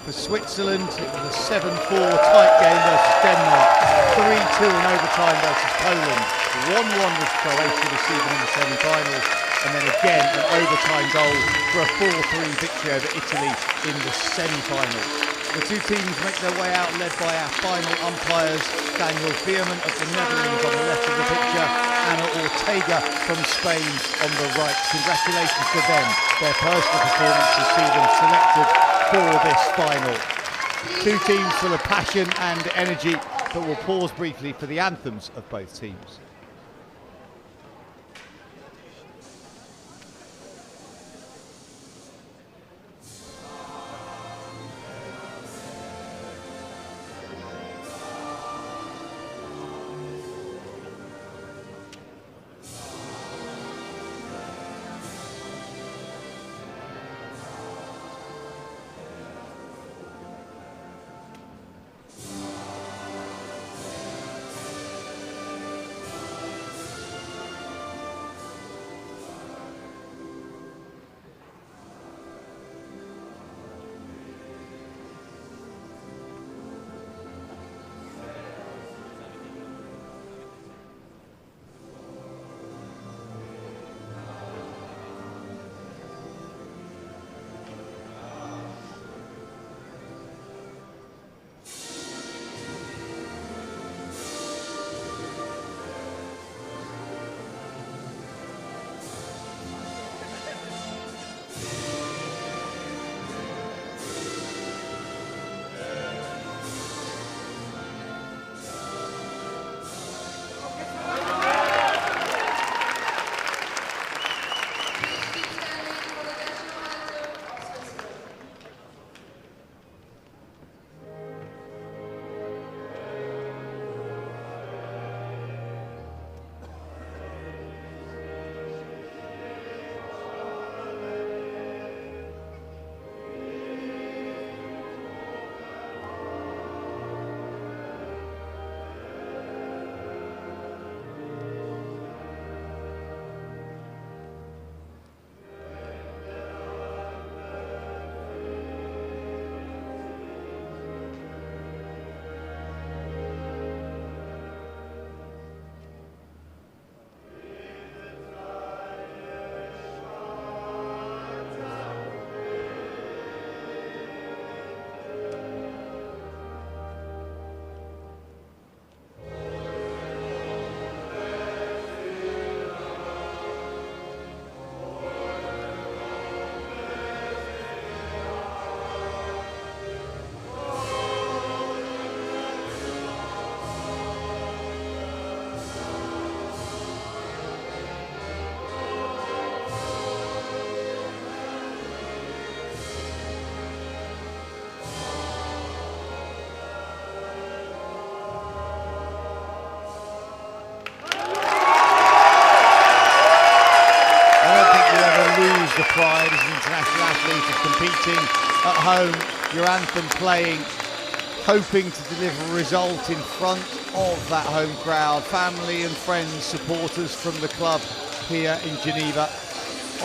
For Switzerland, it was a 7-4 tight game versus Denmark, 3-2 in overtime versus Poland, 1-1 with Croatia this evening in the semi-finals, and then again an overtime goal for a 4-3 victory over Italy in the semi-final. The two teams make their way out, led by our final umpires, Daniël VEERMAN of the Netherlands on the left of the picture, and ORTEGA from Spain on the right. Congratulations to them. Their personal performances see them selected for this final. Two teams full of passion and energy, but we'll pause briefly for the anthems of both teams. The pride as an international athlete of competing at home, your anthem playing, hoping to deliver a result in front of that home crowd, family and friends, supporters from the club here in Geneva.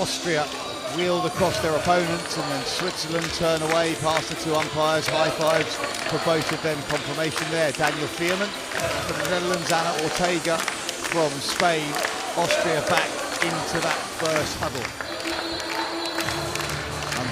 Austria wheeled across their opponents and then Switzerland turn away past the two umpires, high fives for both of them, confirmation there. Daniël VEERMAN from the Netherlands, Anna Ortega from Spain, Austria back into that first huddle.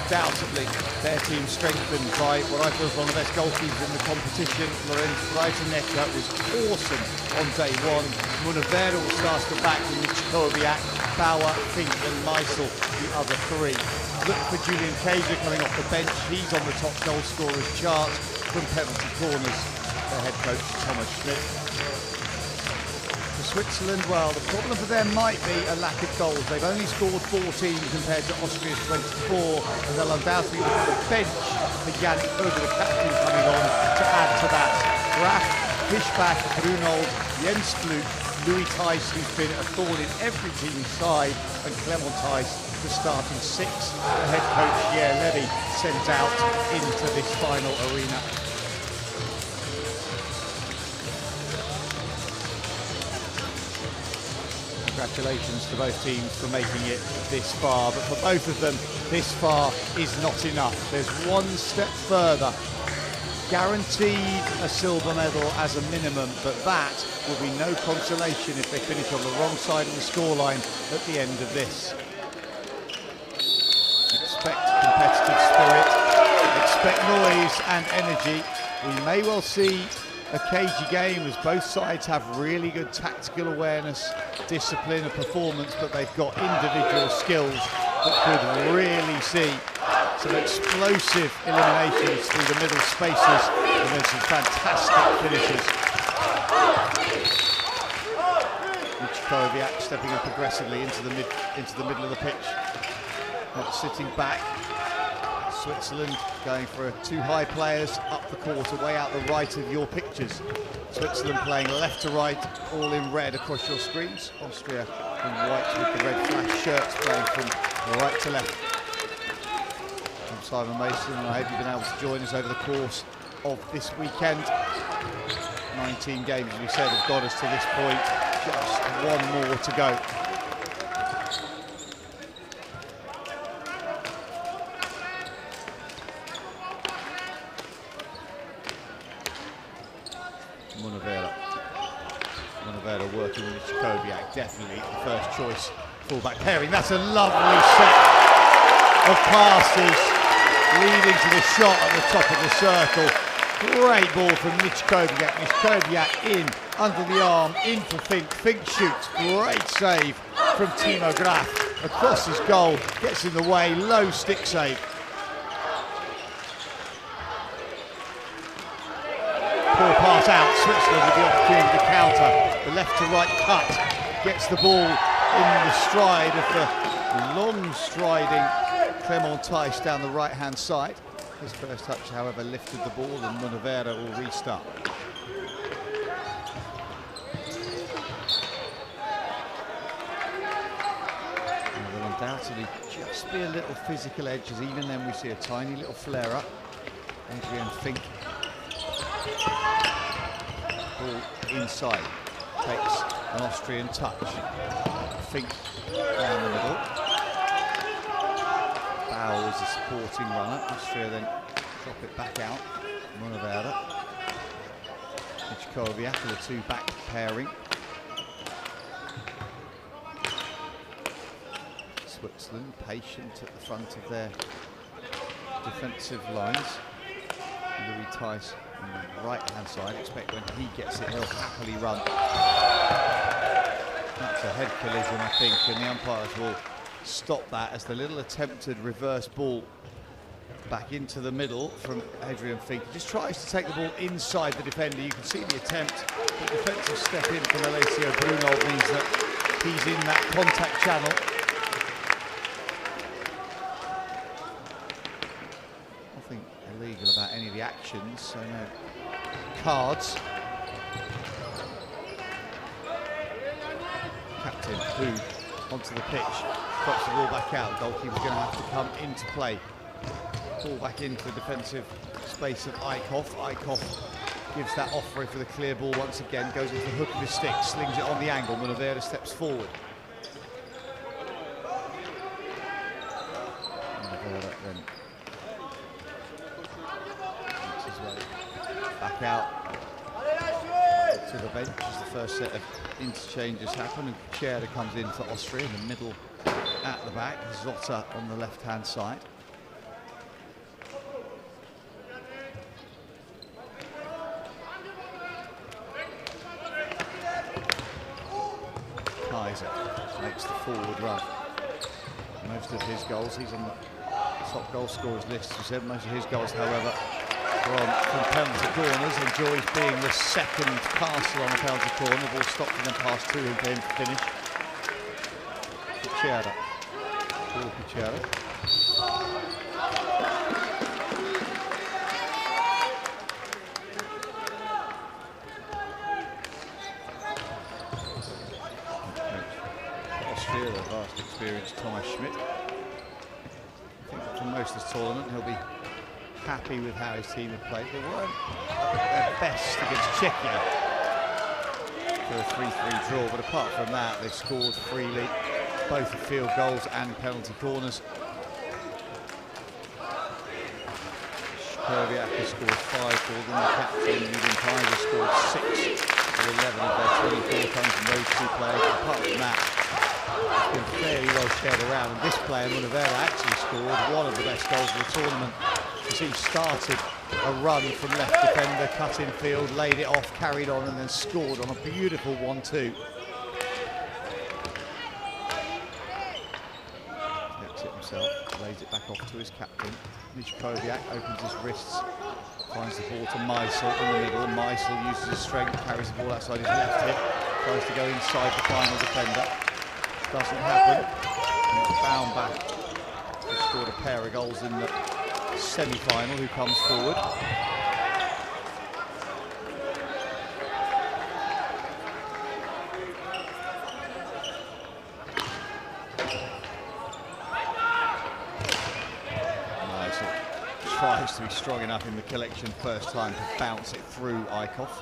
Undoubtedly, their team strengthened by what I feel is one of the best goalkeepers in the competition. Lorenz Breitennecker was awesome on day one. Munavera will start the back with Chikoviak, Bauer, Fink and Meisel, the other three. Look for Julian Kaiser coming off the bench. He's on the top goal scorers chart from penalty corners. Their head coach, Thomas Schmidt. For Switzerland, well, the problem for them might be a lack of goals. They've only scored 14 compared to Austria's 24, and they'll undoubtedly look at the bench for Yannick Over, the captain, coming on to add to that. Graf, Fischbach, Brunold, Jens Flug, Louis Thijs, who's been a thorn in every team's side, and Clement Thijs, the starting six. The head coach, Pierre Levy, sent out into this final arena. Congratulations to both teams for making it this far, but for both of them, this far is not enough. There's one step further. Guaranteed a silver medal as a minimum, but that will be no consolation if they finish on the wrong side of the scoreline at the end of this. Expect competitive spirit, expect noise and energy. We may well see a cagey game as both sides have really good tactical awareness, discipline and performance, but they've got individual skills that could really see some explosive eliminations through the middle spaces, and there's some fantastic finishes. Michkowiak stepping up aggressively into the middle of the pitch, not sitting back. Switzerland going for two high players up the court, away out the right of your pictures. Switzerland playing left to right, all in red across your screens. Austria in white with the red flash shirts, playing from right to left. I'm Simon Mason, and I hope you've been able to join us over the course of this weekend. 19 games, as we said, have got us to this point. Just one more to go. Munavera working with Michkowiak, definitely the first choice fullback pairing. That's a lovely set of passes leading to the shot at the top of the circle. Great ball from Michkowiak. Michkowiak in, under the arm, in for Fink. Fink shoots. Great save from Timo Graf. Across his goal, gets in the way, low stick save. Poor pass out, Switzerland with the opportunity to counter. The left to right cut, gets the ball in the stride of the long striding Clement Tice down the right hand side. His first touch, however, lifted the ball, and Munavera will restart. Now, there'll undoubtedly just be a little physical edge, as even then we see a tiny little flare up. Adrian Fink. Ball inside, takes an Austrian touch. Fink down the middle. Bauer was a supporting runner. Austria then drop it back out. Munavera. Michkowiak for the two back pairing. Switzerland patient at the front of their defensive lines. Louis Tice on the right hand side. Expect when he gets it, he'll happily run. That's a head collision, I think, and the umpires will stop that as the little attempted reverse ball back into the middle from Adrian Fink. He just tries to take the ball inside the defender. You can see the attempt. The defensive step in from Alessio Bruno means that he's in that contact channel. Nothing illegal about any of the actions, so no cards. Captain Hu onto the pitch, drops the ball back out. Goalkeeper's going to have to come into play. Ball back into the defensive space of Eickhoff. Eickhoff gives that offering for the clear ball once again, goes into the hook of his stick, slings it on the angle. Munavera steps forward. Munavera then makes his way back out to the bench as the first set of interchanges happen, and Kuchera comes in for Austria in the middle at the back. Zotter on the left hand side. Kaiser makes the forward run. Most of his goals, he's on the top goal scorers list. He said most of his goals, however, from penalty corners. Enjoys being the second passer on a penalty corner. The ball stopped and then passed to him for him to finish. Kuchera. Paul Kuchera. Austria, the vast experienced Thomas Schmidt. I think for most of this tournament he'll be happy with how his team have played. They weren't at their best against Czechia for a 3-3 draw, but apart from that, they've scored freely, both field goals and penalty corners. Kerviak has scored 5 for them. The captain, Umpire, has scored 6 for 11 of their 24 coming from those two players. But apart from that, it's been fairly well shared around. And this player, Munavera, actually scored one of the best goals of the tournament, as he started a run from left defender, cut in field, laid it off, carried on, and then scored on a beautiful 1-2. Gets it himself, lays it back off to his captain. Kerviak opens his wrists, finds the ball to Meisel in the middle. Meisel uses his strength, carries the ball outside his left hip, tries to go inside the final defender. Doesn't happen. And it's bound back. He scored a pair of goals in the semi-final. Who comes forward? Tries to be strong enough in the collection first time to bounce it through Eichhoff.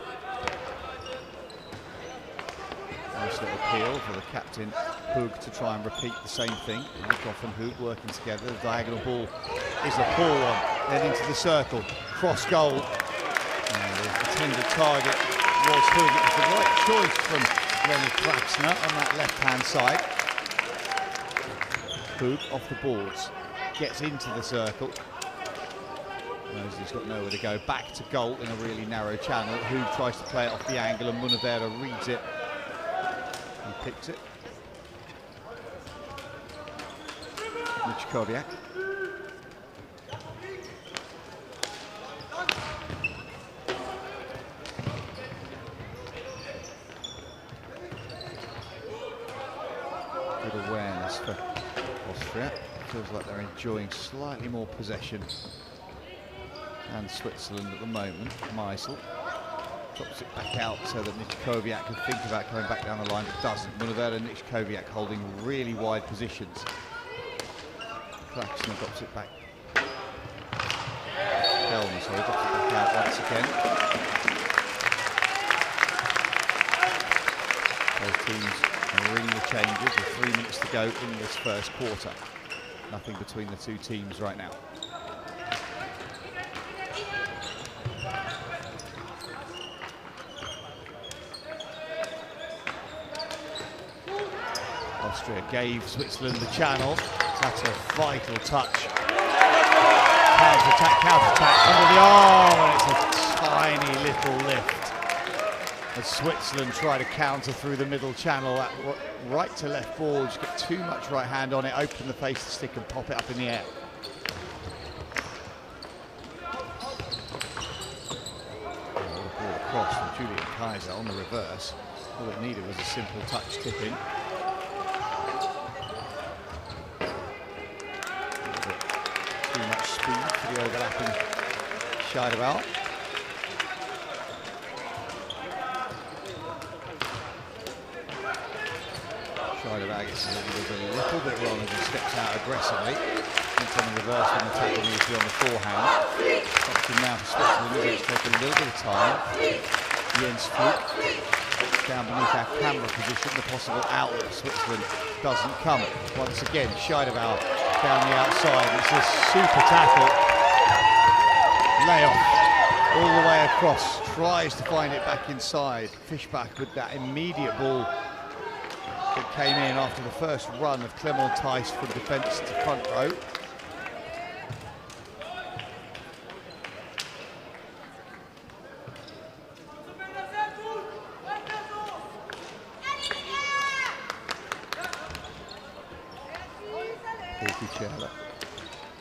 Nice little appeal for the captain, Hug, to try and repeat the same thing. Eichhoff and Hug working together. The diagonal ball is a poor one. Then into the circle, cross goal. The intended target was Hug. It was the right choice from Leonard Praxner on that left-hand side. Hug off the boards, gets into the circle. Knows he's got nowhere to go. Back to goal in a really narrow channel. Who tries to play it off the angle, and Munavera reads it and picks it. Kerviak. Good awareness for Austria. Feels like they're enjoying slightly more possession and Switzerland at the moment. Meisel drops it back out so that Kerviak can think about coming back down the line, but doesn't. Munavera and Kerviak holding really wide positions. Praxner drops it back. Helmer, sorry, drops it back out once again. Both teams are ringing the changes with 3 minutes to go in this first quarter. Nothing between the two teams right now. Austria gave Switzerland the channel. That's a vital touch. Counter-attack under the arm, and it's a tiny little lift as Switzerland try to counter through the middle channel. That right to left ball, just get too much right hand on it, open the face to stick and pop it up in the air. Ball across from Julian Kaiser on the reverse. All it needed was a simple touch tip in. Too much speed for the overlapping Scheidewald. Scheidewald gets a little bit wrong as he steps out aggressively. Thinks on the reverse when the tackle needs to be on the forehand. Option now for Switzerland, it's taken a little bit of time. Jens Fluke down beneath our camera position. The possible outlet of Switzerland doesn't come. Once again, Scheidewald down the outside. It's a super tackle. Layoff all the way across. Tries to find it back inside. Fischbach with that immediate ball that came in after the first run of Clement Theis from defence to front row.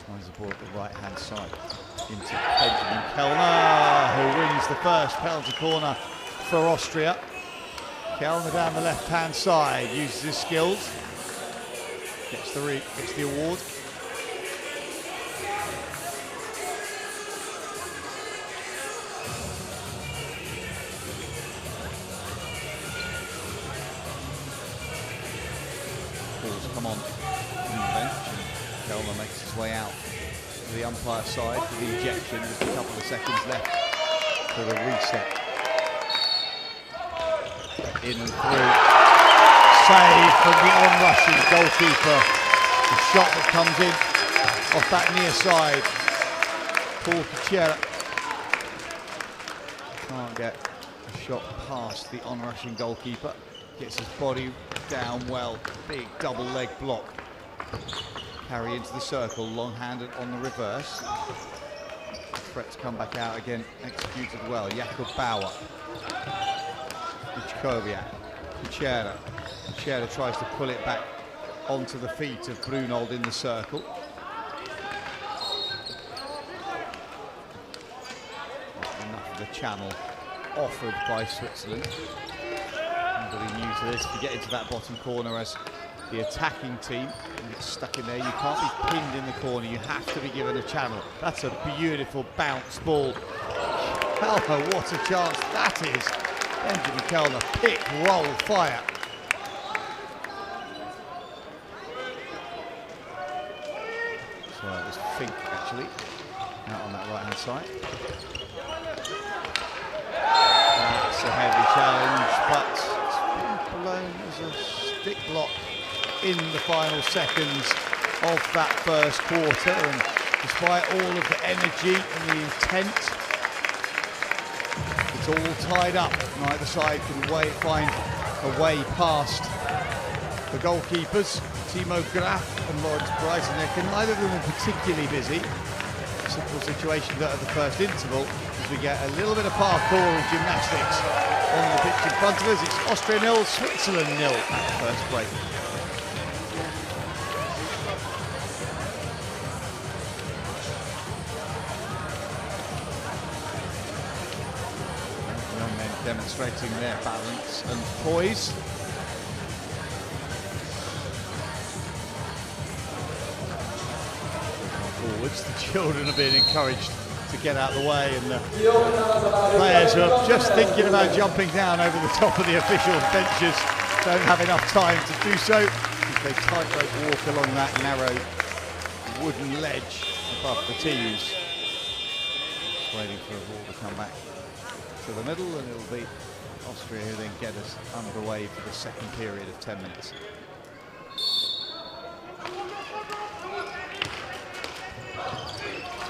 Finds the ball at the right-hand side into Benjamin Kellner, who wins the first penalty corner for Austria. Kellner down the left-hand side, uses his skills, gets the award. Balls come on from the bench. Kellner makes his way out to the umpire side for the ejection. Just a couple of seconds left for the reset. in and through. Save from the on-rushing goalkeeper. The shot that comes in off that near side. Paul Kuchera can't get a shot past the on-rushing goalkeeper. Gets his body down well. Big double leg block. Carry into the circle, long-handed on the reverse. Threat to come back out again, executed well. Jakub Bauer. Kuchera. Kuchera tries to pull it back onto the feet of Brunold in the circle. Enough of the channel offered by Switzerland. Anybody new to this, if you get into that bottom corner as the attacking team and get stuck in there, you can't be pinned in the corner, you have to be given a channel. That's a beautiful bounce ball. Kellner, what a chance that is. Benjamin Kellner, pick, roll, fire. So it was Fink actually, out on that right hand side. That's a heavy challenge, but it's been blown as a stick block in the final seconds of that first quarter, and despite all of the energy and the intent, it's all tied up. Neither side can find a way past the goalkeepers, Timo Graf and Lawrence Breitenrecker. Neither of them are particularly busy. Simple situation that at the first interval, as we get a little bit of parkour and gymnastics on the pitch in front of us. It's Austria 0, Switzerland 0 at first break. Young men demonstrating their balance and poise. Forwards, the children are being encouraged to get out of the way, and the players who are just thinking about jumping down over the top of the officials' benches don't have enough time to do so. They tightrope walk along that narrow wooden ledge above the tees. Just waiting for a ball to come back to the middle, and it'll be Austria who then get us underway for the second period of 10 minutes.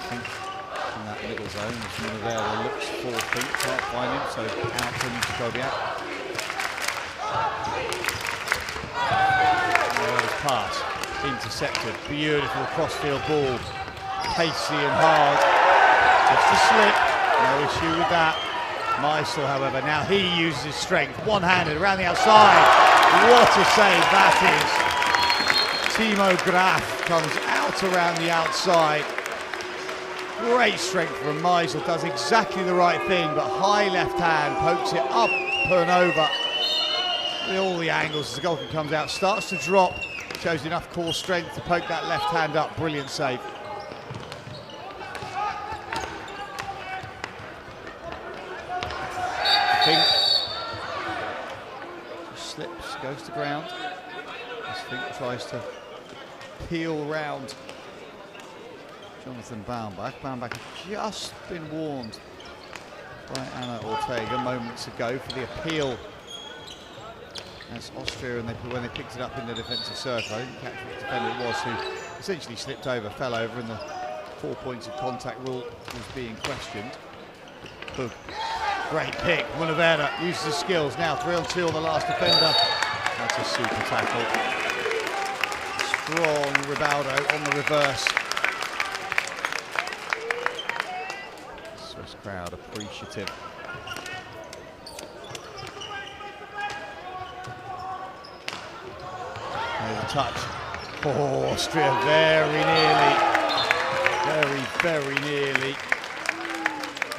In that middle zone, there's one there that looks for Fink, can't find him, so out from Jacobiak. Pass, intercepted, beautiful crossfield ball, pacey and hard, just a slip, no issue with that. Meisel, however, now he uses his strength, one-handed around the outside, what a save that is. Timo Graf comes out around the outside, great strength from Meisel, does exactly the right thing, but high left hand, pokes it up and over. With all the angles as the goalkeeper comes out, starts to drop, shows enough core strength to poke that left hand up. Brilliant save. Fink slips, goes to ground. As Fink tries to peel round Jonathan Baumbach. Baumbach had just been warned by Anna Ortega moments ago for the appeal. That's Austria, and when they picked it up in the defensive circle, I didn't catch which defender it was who essentially slipped over, fell over, and the 4 points of contact rule was being questioned. Hug. Great pick. Munavera uses his skills now. 3-on-2 on the last defender. That's a super tackle. Strong Ribaldo on the reverse. Swiss crowd appreciative. There's a touch. Oh, Austria very nearly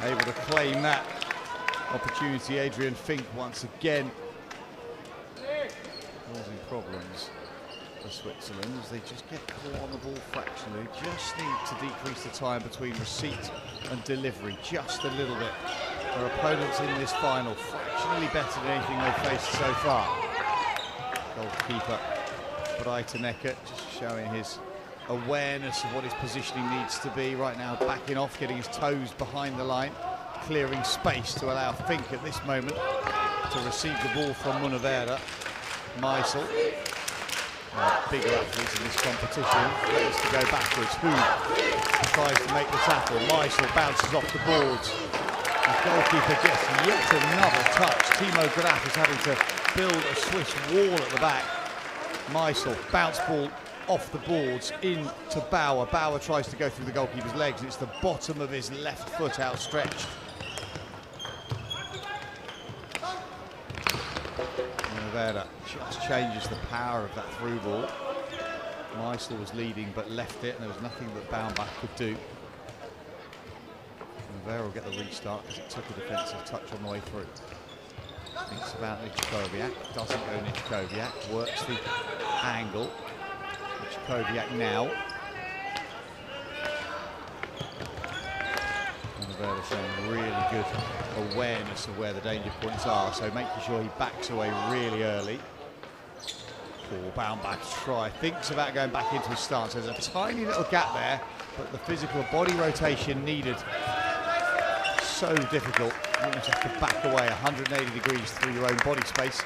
able to claim that opportunity. Adrian Fink once again causing problems for Switzerland as they just get caught on the ball fractionally. Just need to decrease the time between receipt and delivery just a little bit. Their opponents in this final fractionally better than anything they've faced so far. Goalkeeper Breitenrecker just showing his awareness of what his positioning needs to be right now, backing off, getting his toes behind the line. clearing space to allow Fink at this moment to receive the ball from Munavera. Meisel, bigger athletes in this competition, lets to go backwards. Who tries to make the tackle? Meisel bounces off the boards. The goalkeeper gets yet another touch. Timo Graf is having to build a Swiss wall at the back. Meisel, bounce ball off the boards into Bauer. Bauer tries to go through the goalkeeper's legs. It's the bottom of his left foot outstretched. Munavera just changes the power of that through ball. Meisel was leading but left it, and there was nothing that Baumbach could do. Munavera will get the restart because it took a defensive touch on the way through. Thinks about Nichkowiak, doesn't go Nichkowiak, works the angle. Nichkowiak now. Munavera showing really good awareness of where the danger points are, so making sure he backs away really early. Paul Baumbach to try, thinks about going back into his stance. There's a tiny little gap there, but the physical body rotation needed. So difficult. You almost have to back away 180 degrees through your own body space.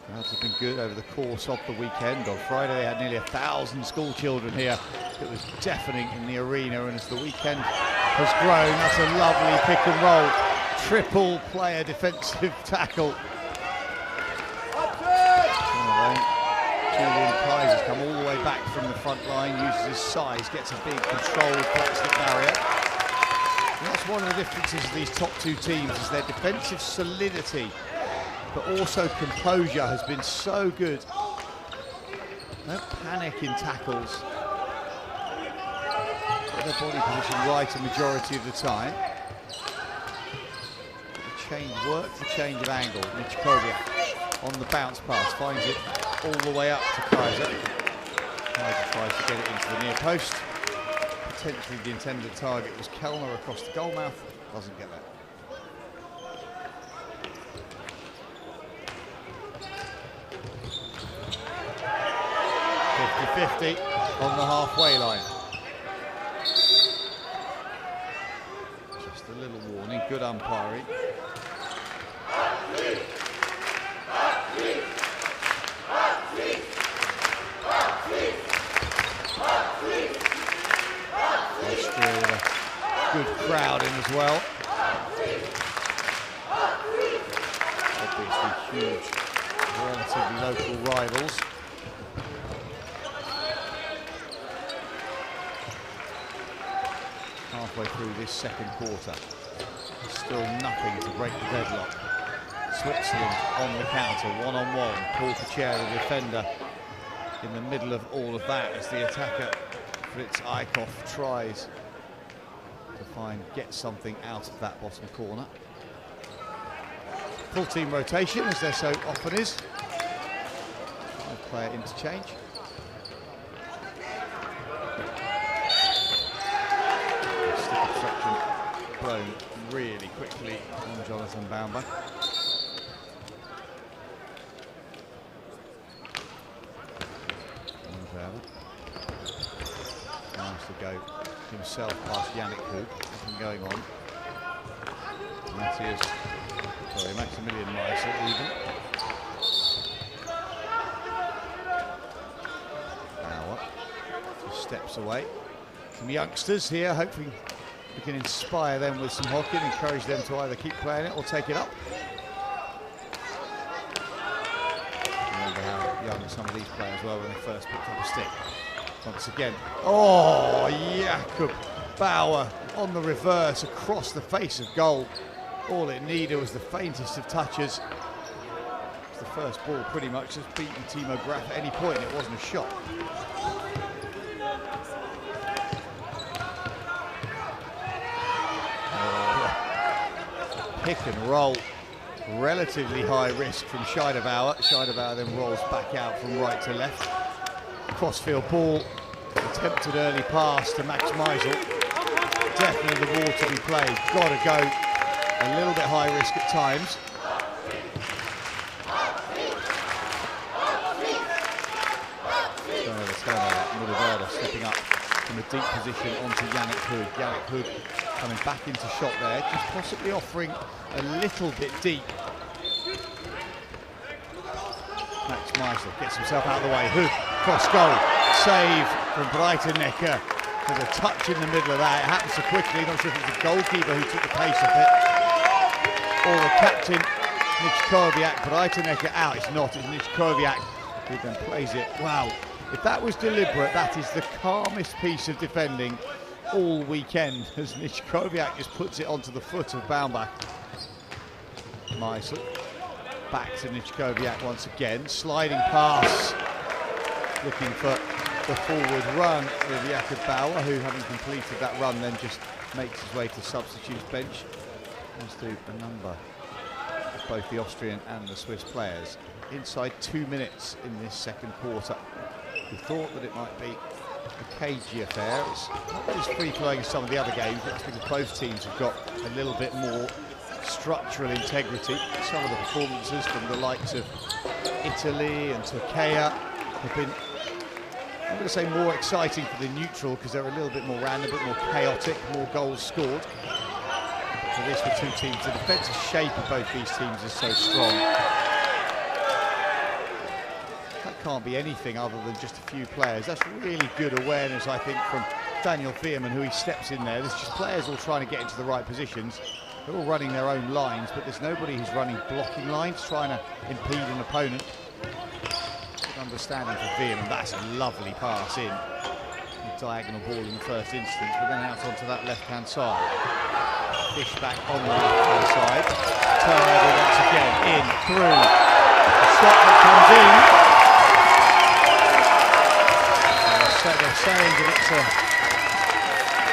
Crowds have been good over the course of the weekend. On Friday they had nearly 1,000 school children here. It was deafening in the arena, and as the weekend has grown, that's a lovely pick and roll. Triple player defensive tackle. Julian Kaiser's come all the way back from the front line, uses his size, gets a big controlled plastic barrier. And that's one of the differences of these top two teams, is their defensive solidity, but also composure has been so good. No panic in tackles. Their body position right a majority of the time. Work the change of angle. Nichkowiak on the bounce pass, finds it all the way up to Kaiser. Kaiser tries to get it into the near post. Potentially the intended target was Kellner across the goal mouth. Doesn't get that. .50 on the halfway line. Just a little warning, good umpiring. Austria with a good crowd in as well. Obviously huge, relatively local rivals. Halfway through this second quarter, still nothing to break the deadlock. Switzerland on the counter, one-on-one. Paul Kuchera, the defender, in the middle of all of that as the attacker Fritz Eickhoff tries to get something out of that bottom corner. Full team rotation, as there so often is. Player interchange. Stick obstruction blown really quickly on Jonathan Baumbach. Nice to go himself past Yannick Hoog. Nothing going on. Maximilian Meisel even. Bauer just steps away. Some youngsters here, hoping we can inspire them with some hockey and encourage them to either keep playing it or take it up. Remember how young some of these players were when they first picked up a stick. Once again, oh, Jakob Bauer on the reverse across the face of goal. All it needed was the faintest of touches. It's the first ball pretty much just beaten Timo Graf at any point. It wasn't a shot. Pick and roll, relatively high risk from Scheidebauer. Scheidebauer then rolls back out from right to left. Crossfield ball, attempted early pass to Max Meisel. definitely the war to be played. Got to go a little bit high risk at times. Stepping up from a deep position onto Yannick Hood. Yannick Hood coming back into shot there, just possibly offering a little bit deep. Max Meisel gets himself out of the way. Hood, cross goal, save from Breitenecker. There's a touch in the middle of that. It happens so quickly, not sure if it's the goalkeeper who took the pace of it, or the captain, Nichkowiak. Breitenecker out, it's not, it's Nichkowiak who then plays it. Wow. If that was deliberate, that is the calmest piece of defending all weekend, as Nichkowiak just puts it onto the foot of Baumbach. Meisel back to Nichkowiak once again, sliding pass, looking for the forward run with Jakob Bauer, who, having completed that run, then just makes his way to substitutes bench. As do a number of both the Austrian and the Swiss players. Inside 2 minutes in this second quarter. We thought that it might be a cagey affair. It's not as free-flowing as some of the other games, but it's because both teams have got a little bit more structural integrity. Some of the performances from the likes of Italy and Turkey have been, I'm going to say, more exciting for the neutral, because they're a little bit more random, a bit more chaotic, more goals scored. But for this, for two teams, the defensive shape of both these teams is so strong. Can't be anything other than just a few players. That's really good awareness, I think, from Daniël VEERMAN, who he steps in there. There's just players all trying to get into the right positions. They're all running their own lines, but there's nobody who's running blocking lines, trying to impede an opponent. Good understanding for VEERMAN. That's a lovely pass in. A diagonal ball in the first instance, but then out onto that left-hand side. Fish back on the left-hand side. Turnover once again, in, through. The shot that comes in. So they're saying that it's a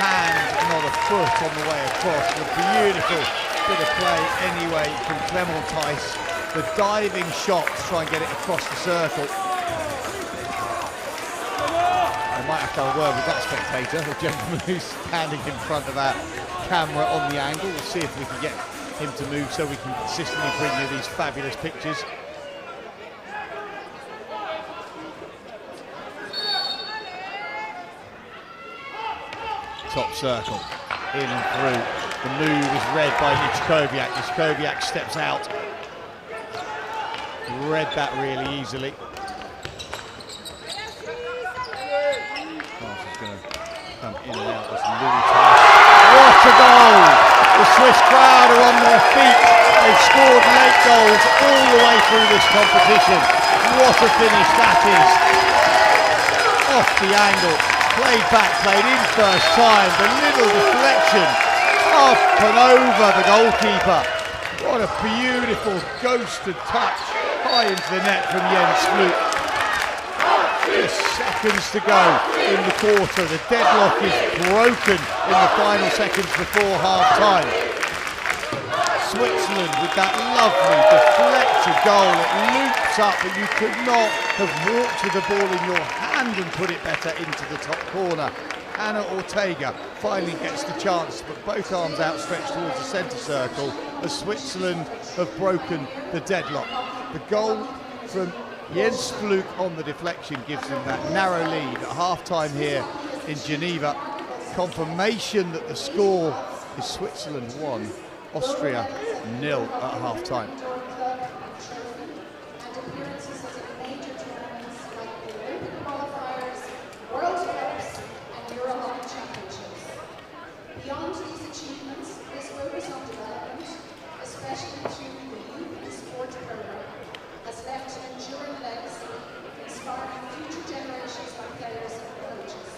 hand, not a foot, on the way across. A beautiful bit of play anyway from Clement Theis. The diving shot to try and get it across the circle. I might have to have a word with that spectator, the gentleman who's standing in front of our camera on the angle. We'll see if we can get him to move so we can consistently bring you these fabulous pictures. Top circle, in and through. The move is read by Nichkowiak. Nichkowiak steps out. Read that really easily. Pass is going to come in and out. That's Louis Theis. What a goal! The Swiss crowd are on their feet. They've scored late goals all the way through this competition. What a finish that is. Off the angle. Played back, played in first time, the little deflection up and over the goalkeeper. What a beautiful ghosted touch high into the net from Jens Flug. Just seconds to go in the quarter. The deadlock is broken in the final seconds before half-time. Switzerland with that lovely deflected goal. It loops up, but you could not have walked with the ball in your hand and put it better into the top corner. Anna Ortega finally gets the chance, but both arms outstretched towards the centre circle as Switzerland have broken the deadlock. The goal from Jens Flug on the deflection gives them that narrow lead at half-time here in Geneva. Confirmation that the score is Switzerland 1. Austria 0 at half-time. World Cups and EuroHockey Championships. Beyond these achievements, this focus on development, especially through the youth and sport program, has left an enduring legacy, inspiring future generations of players and coaches.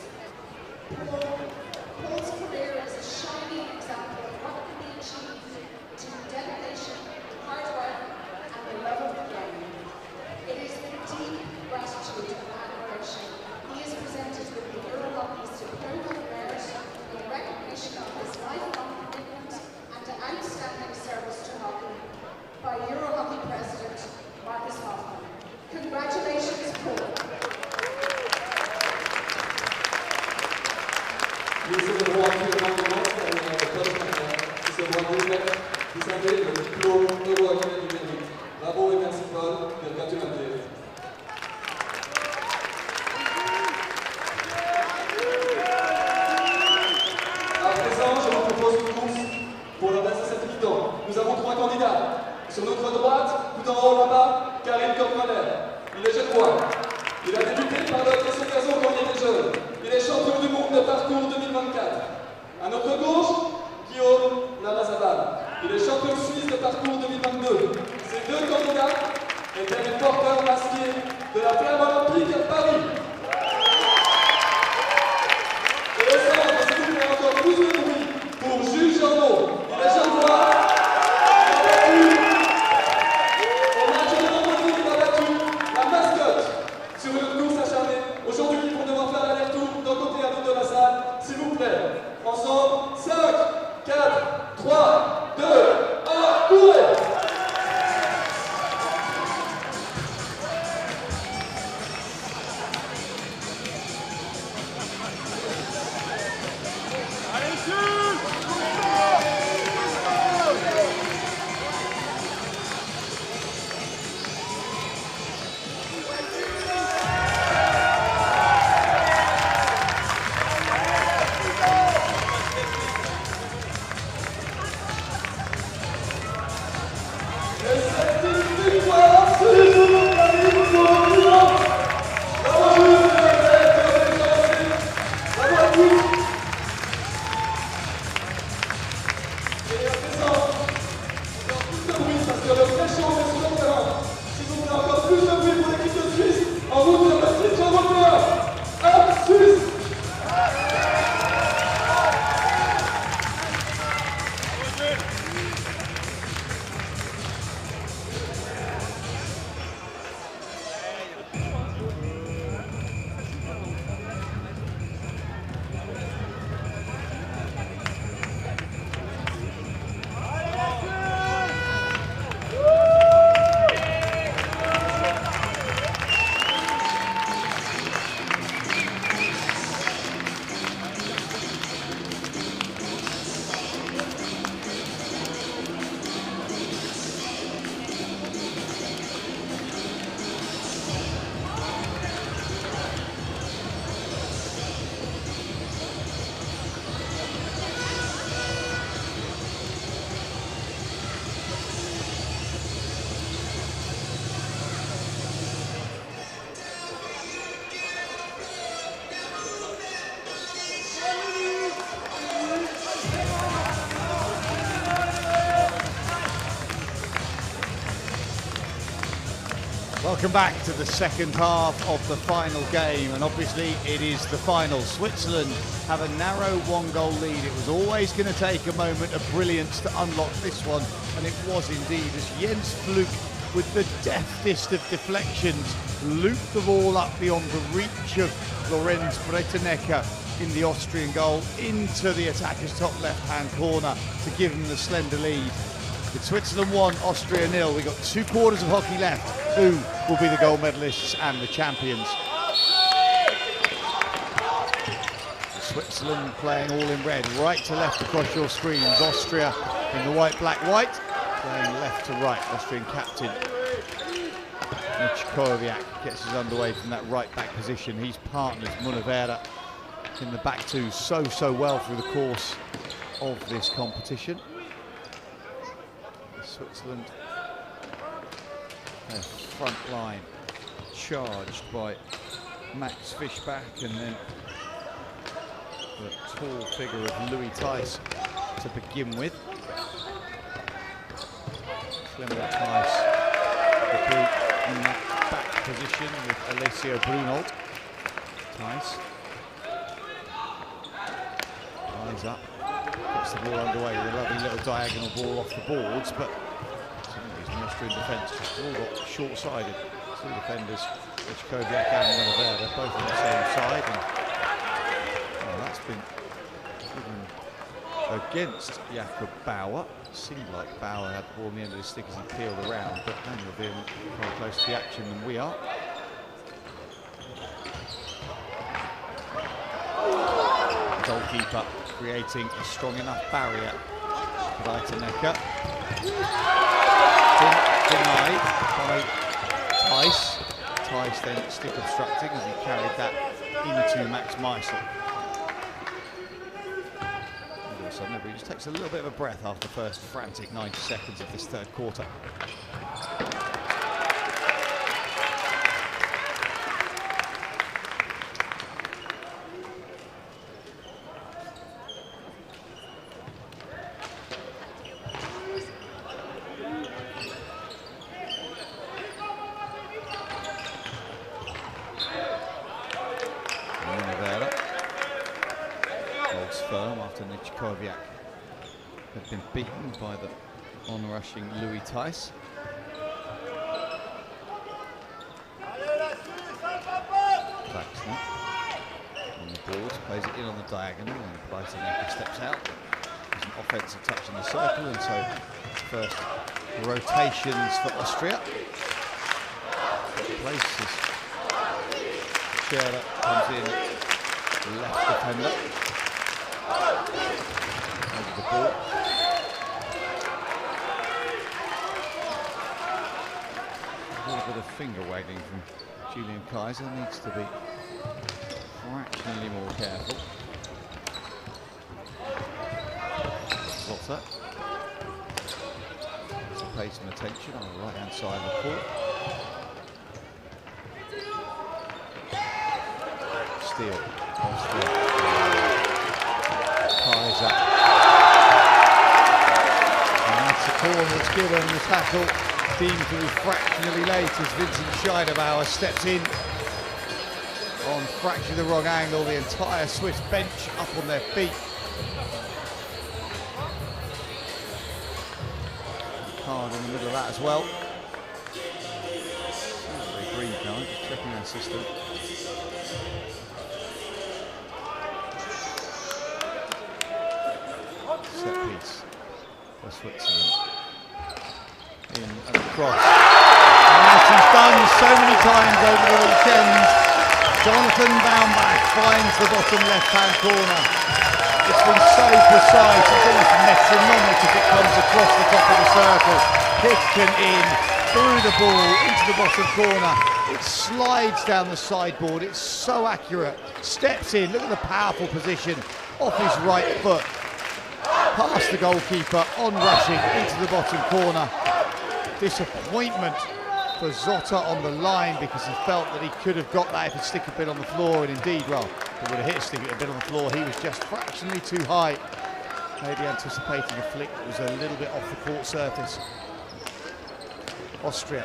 Paul's career is a shining example of what can be achieved through dedication, hard work, and the love of the game. It is with deep gratitude and admiration he is presented with the EuroHockey's Diploma of Merit in recognition of his lifelong commitment and outstanding service to hockey by EuroHockey President Marcus Hoffman. Congratulations, Paul. This is the Sur notre droite, tout en haut là-bas, Karim Kormaner. Il est genevois. Il a débuté par notre occasion quand il était jeune. Il est champion du monde de parcours 2024. À notre gauche, Guillaume Namazaban. Il est champion suisse de parcours 2022. Ces deux candidats étaient les porteurs masqués de la flamme olympique à Paris. Et au centre, s'il vous plaît, encore plus de bruit pour Jules Jeannot. Il est genevois. Il a battu, au match de vendredi, il a battu la mascotte sur une course acharnée. Aujourd'hui, pour devoir faire l'aller-retour d'un côté à l'autre de la salle, s'il vous plaît. Ensemble, 5, 4, 3, 2, 1, courez! Welcome back to the second half of the final game, and obviously it is the final. Switzerland have a narrow one-goal lead. It was always going to take a moment of brilliance to unlock this one, and it was indeed, as Jens Flug, with the deftest of deflections, looped the ball up beyond the reach of Lorenz Breitenecker in the Austrian goal into the attacker's top left-hand corner to give him the slender lead. With Switzerland 1, Austria 0. We've got 2 quarters of hockey left. Who will be the gold medalists and the champions? Switzerland playing all in red, right to left across your screens. Austria in the white, black, white, playing left to right. Austrian captain Kovacic gets us underway from that right back position. He's partners Munavera in the back two so well through the course of this competition. Switzerland, their front line charged by Max Fischbach, and then the tall figure of Louis Theis to begin with. Slender Theis, the group in that back position with Alessio Brunold. Theis eyes up, gets the ball underway with a lovely little diagonal ball off the boards, but the Austrian defence just all got short-sided. 2 defenders, Kovacic and Munavera, they're both on the same side, and that's been given against Jakob Bauer. It seemed like Bauer had the ball on the end of his stick as he peeled around, but Daniël VEERMAN far closer to the action than we are. Goalkeeper creating a strong enough barrier. Breitenecker. Denied by Theis. Theis then stick obstructing as he carried that into Max Meisel. sudden everybody just takes a little bit of a breath after the first frantic 90 seconds of this third quarter. After Nichkoviak had been beaten by the on-rushing Louis Tice. Klaxner on the boards, plays it in on the diagonal, and Pleitenecke steps out. There's an offensive touch in the circle, and so first rotations for Austria. Places Scherer comes in, left defender. Over the ball. A little bit of finger wagging from Julian Kaiser, needs to be fractionally more careful. Zotter. Pace and attention on the right hand side of the court. Steal. Austria. Kaiser. And that's a corner that's given. The tackle deemed to be fractionally late as Vincent Scheidebauer steps in on fractionally the wrong angle. The entire Swiss bench up on their feet. Card in the middle of that as well. Very green card, just checking our system. Set piece for Switzerland. In and across. And as he's done so many times over the weekend, Jonathan Baumbach finds the bottom left-hand corner. It's been so precise, it's almost metronomic as it comes across the top of the circle. Kick and in, through the ball, into the bottom corner. It slides down the sideboard, it's so accurate. Steps in, look at the powerful position, off his right foot. Past the goalkeeper, on rushing into the bottom corner. Disappointment for Zotter on the line because he felt that he could have got that if he'd stick a bit on the floor, and indeed, well, he would have hit a stick a bit on the floor. He was just fractionally too high. Maybe anticipating a flick that was a little bit off the court surface. Austria,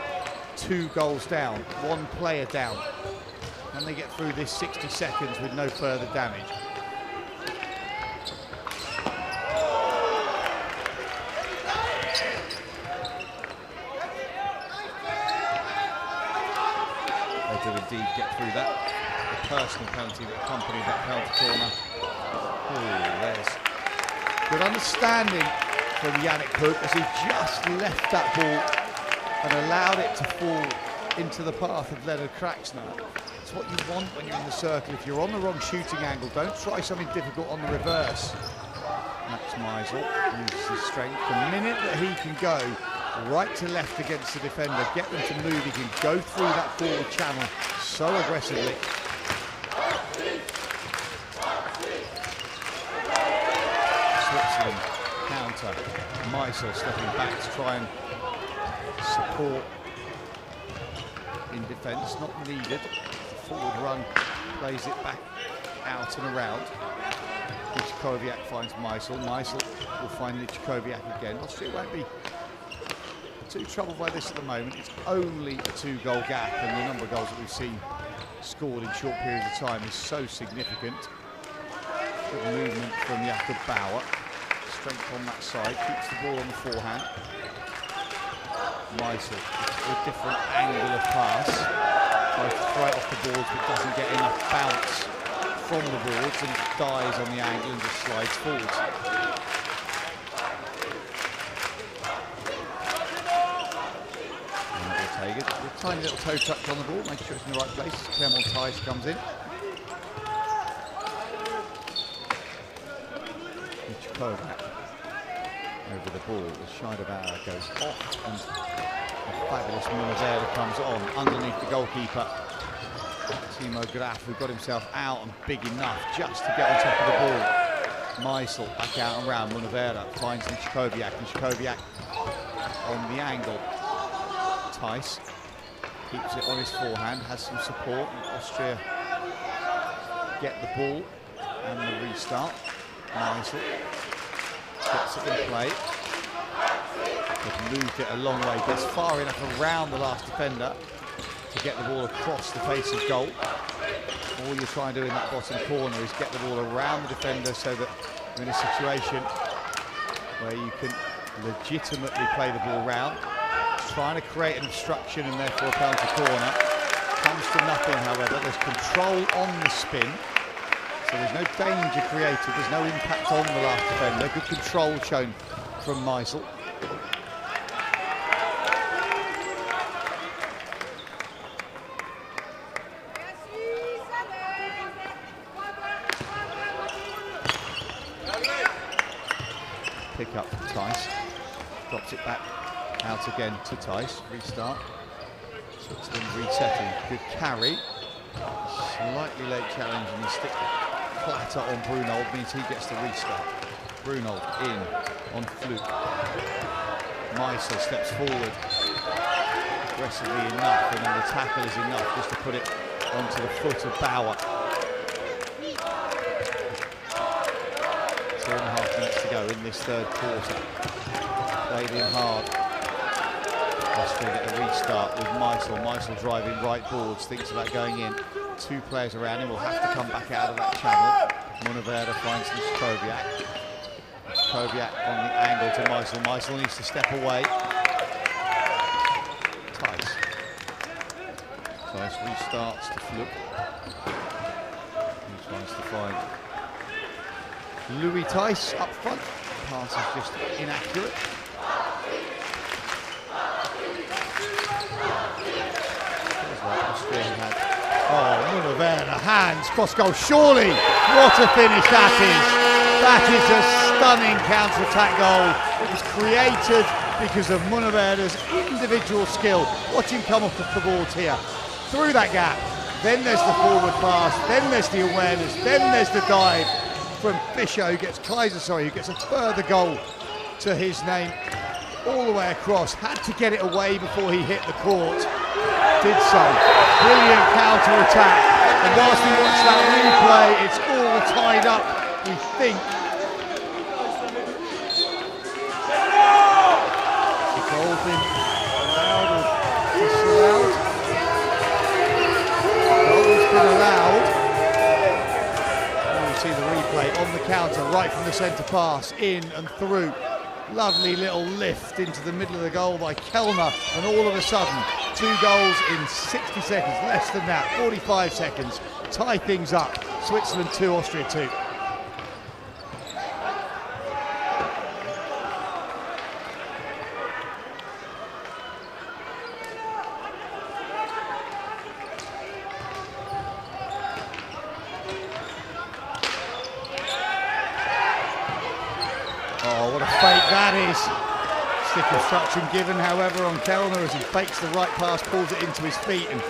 2 goals down, 1 player down. Can they get through this 60 seconds with no further damage? Indeed get through that. The personal penalty that accompanied that counter corner. Ooh, there's good understanding from Yannick Hook as he just left that ball and allowed it to fall into the path of Leonard Klaxner. It's what you want when you're in the circle. If you're on the wrong shooting angle, don't try something difficult on the reverse. Max Meisel uses his strength. The minute that he can go right to left against the defender, get them to move, he can go through that forward channel so aggressively. Switzerland counter, Meisel stepping back to try and support in defence, not needed. The forward run plays it back out and around. Nichkoviak finds Meisel, Meisel will find Nichkoviak again. Austria won't be too troubled by this at the moment. It's only a 2-goal gap, and the number of goals that we've seen scored in short periods of time is so significant. Good movement from Jakob Bauer. Strength on that side, keeps the ball on the forehand. Meisel with a different angle of pass. Tries to throw it off the boards but doesn't get enough bounce from the boards and dies on the angle and just slides forwards. Ortega, a tiny little toe touch on the ball, make sure it's in the right place. Clermont Tice comes in. Nichkoviak over the ball as Scheidebauer goes off, and a fabulous Munazera comes on underneath the goalkeeper. Timo Graf, who got himself out and big enough just to get on top of the ball. Meisel back out and round. Munavera finds Jakowiak, and Jakowiak on the angle. Thijs keeps it on his forehand, has some support, and Austria get the ball and the restart. Meisel gets it in play. They've moved it a long way, gets far enough around the last defender to get the ball across the face of goal. All you're trying to do in that bottom corner is get the ball around the defender so that you're in a situation where you can legitimately play the ball round. Trying to create an obstruction and therefore a penalty corner. Comes to nothing, however. There's control on the spin, so there's no danger created, there's no impact on the last defender. Good control shown from Meisel. Pick up from Thijs, drops it back out again to Thijs, restart. Switzerland resetting, good carry. Slightly late challenge and the stick platter on Brunold means he gets the restart. Brunold in on Fluke. Meisel steps forward aggressively enough, and then the tackle is enough just to put it onto the foot of Bauer. 2.5 minutes to go in this third quarter. Played in hard. Austria get a restart with Meisel. Meisel driving right boards, thinks about going in. 2 players around him, will have to come back out of that channel. Munavera finds Jakowiak. Jakowiak on the angle to Meisel. Meisel needs to step away. Thijs. Thijs restarts to Fluke. He tries to find Louis Thijs up front. Pass is just inaccurate. Austria had, Munavera, hands, cross goal, surely, what a finish that is. That is a stunning counter-attack goal. It was created because of Munavera's individual skill. Watch him come off the board here, through that gap, then there's the forward pass, then there's the awareness, then there's the dive from Fischer, who gets who gets a further goal to his name, all the way across, had to get it away before he hit the court. Did so. Brilliant counter-attack. And whilst we watch that replay, it's all tied up, we think. The goal been allowed or disallowed? Goal's been allowed. And we see the replay on the counter, right from the centre pass, in and through. Lovely little lift into the middle of the goal by Kellner, and all of a sudden 2 goals in 60 seconds, less than that, 45 seconds, tie things up. Switzerland 2, Austria 2. Oh, what a fake that is. Stick obstruction given, however, on Kellner as he fakes the right pass, pulls it into his feet, and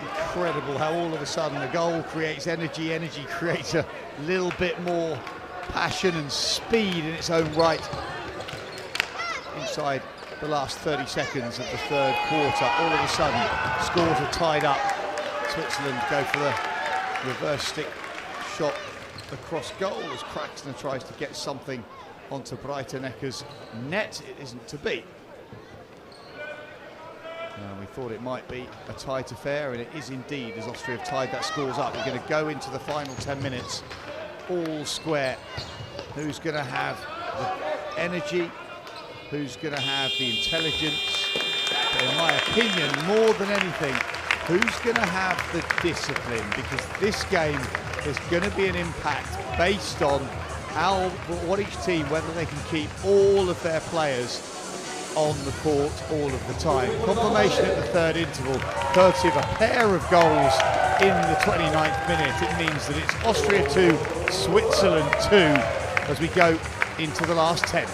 incredible how all of a sudden a goal creates energy, energy creates a little bit more passion and speed in its own right. Inside the last 30 seconds of the third quarter, all of a sudden scores are tied up. Switzerland go for the reverse stick shot across goal as Kraxner tries to get something onto Breitenecker's net. It isn't to be. We thought it might be a tight affair, and it is indeed, as Austria have tied that scores up. We're going to go into the final 10 minutes all square. Who's going to have the energy? Who's going to have the intelligence? But in my opinion, more than anything, who's going to have the discipline? Because this game is going to be an impact based on what each team, whether they can keep all of their players on the court all of the time. Confirmation at the third interval, courtesy of a pair of goals in the 29th minute. It means that it's Austria 2, Switzerland 2 as we go into the last 10.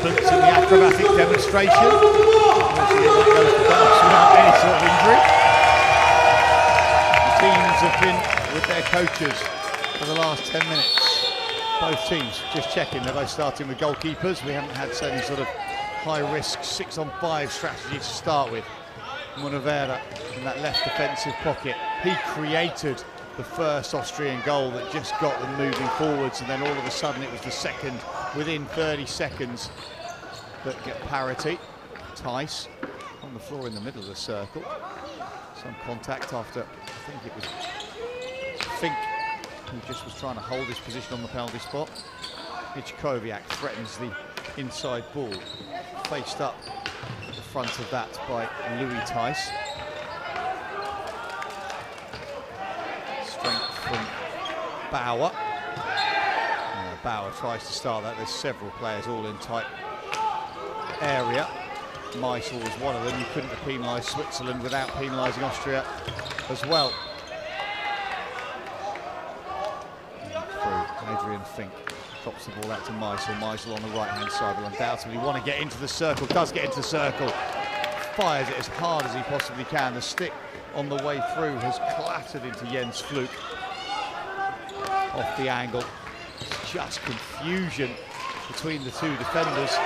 participants in the acrobatic demonstration. Obviously, that goes to dance without any sort of injury. The teams have been with their coaches for the last 10 minutes. Both teams, just checking, they're both starting with goalkeepers. We haven't had any sort of high-risk 6-on-5 strategy to start with. Munovera in that left defensive pocket. He created the first Austrian goal that just got them moving forwards, and then all of a sudden it was the second within 30 seconds that get parity. Tice on the floor in the middle of the circle. Some contact after, I think it was Fink, who just was trying to hold his position on the penalty spot. Ichkoviak threatens the inside ball, faced up at the front of that by Louis Tice. Strength from Bauer. Bauer tries to start that. There's several players all in tight area. Meisel was one of them. You couldn't have penalised Switzerland without penalising Austria as well. Through Adrian Fink. Drops the ball out to Meisel. Meisel on the right-hand side will undoubtedly want to get into the circle. Does get into the circle. Fires it as hard as he possibly can. The stick on the way through has clattered into Jens Fluke. Off the angle. It's just confusion between the two defenders.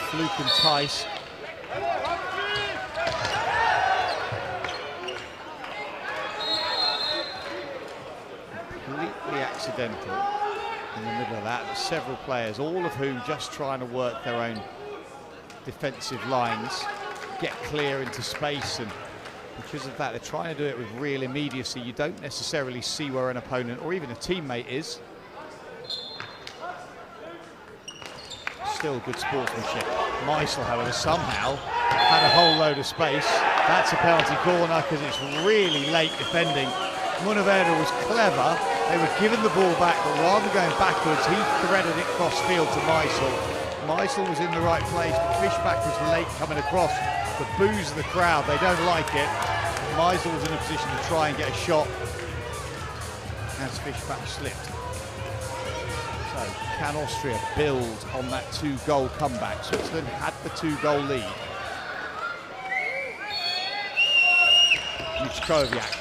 Fluke and Tice. Completely accidental in the middle of that. There's several players, all of whom just trying to work their own defensive lines, get clear into space, and because of that they're trying to do it with real immediacy. You don't necessarily see where an opponent or even a teammate is. Still good sportsmanship. Meisel, however, somehow had a whole load of space. That's a penalty corner because it's really late defending. Munovera was clever. They were giving the ball back, but rather than going backwards, he threaded it cross field to Meisel. Meisel was in the right place, but Fischbach was late coming across. The boos of the crowd, they don't like it. Meisel was in a position to try and get a shot as Fischbach slipped. So, can Austria build on that 2-goal comeback? Switzerland had the 2-goal lead. Ichkoviak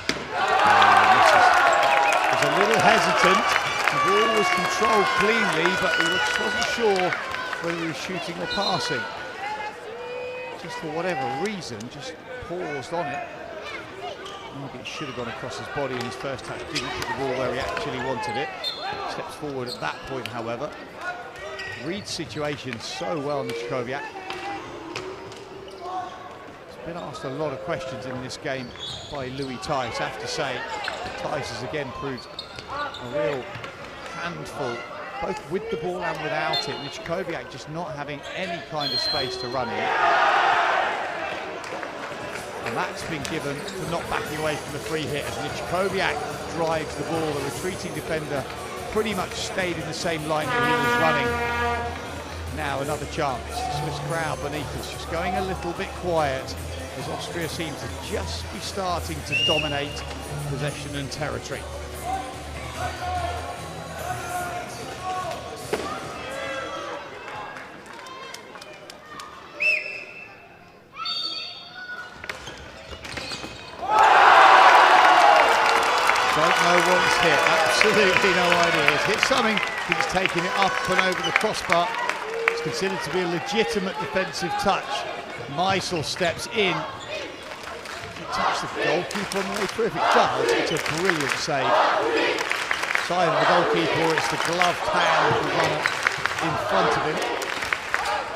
was a little hesitant. The ball was controlled cleanly, but he wasn't sure whether he was shooting or passing. Just for whatever reason, just paused on it. Maybe it should have gone across his body in his first touch. Didn't hit the ball where he actually wanted it. Steps forward at that point, however. Reads situation so well, Ichkoviak. He's been asked a lot of questions in this game by Louis Tice. I have to say, Tice has again proved a real handful, both with the ball and without it. Ichkoviak just not having any kind of space to run in. And that's been given for not backing away from the free hit as Ichkoviak drives the ball. The retreating defender pretty much stayed in the same line that he was running. Now another chance. The Swiss crowd beneath us just going a little bit quiet as Austria seems to just be starting to dominate possession and territory. Hit, absolutely no idea. He's hit something, he's taken it up and over the crossbar. It's considered to be a legitimate defensive touch. Meisel steps in. He touched the goalkeeper on the way through. If it does, it's a brilliant save. Side of the goalkeeper, it's the gloved hand of the runner in front of him.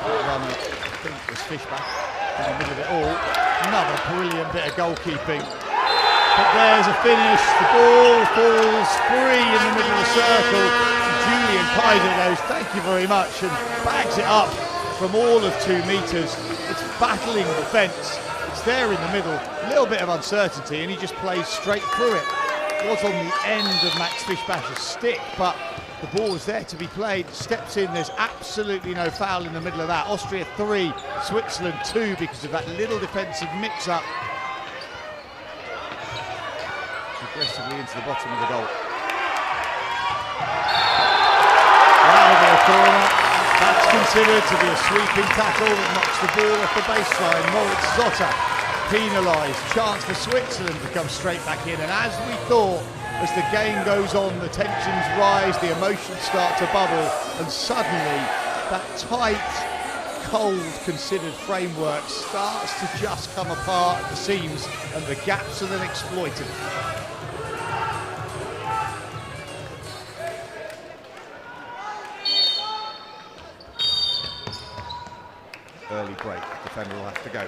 The runner, I think, was Fischbach in the middle of it all. Another brilliant bit of goalkeeping. But there's a finish, the ball falls free in the middle of the circle. Julian Kaiser goes, thank you very much, and bags it up from all of 2 metres. It's battling defence, it's there in the middle, a little bit of uncertainty, and he just plays straight through it. It was on the end of Max Fischbach's stick, but the ball was there to be played. Steps in, there's absolutely no foul in the middle of that. Austria 3, Switzerland 2 because of that little defensive mix-up. Aggressively into the bottom of the goal. Right over the corner, That's considered to be a sweeping tackle that knocks the ball off the baseline. Moritz Zotter penalised. Chance for Switzerland to come straight back in. And as we thought, as the game goes on, the tensions rise, the emotions start to bubble, and suddenly that tight, cold, considered framework starts to just come apart at the seams, and the gaps are then exploited. Early break, the defender will have to go.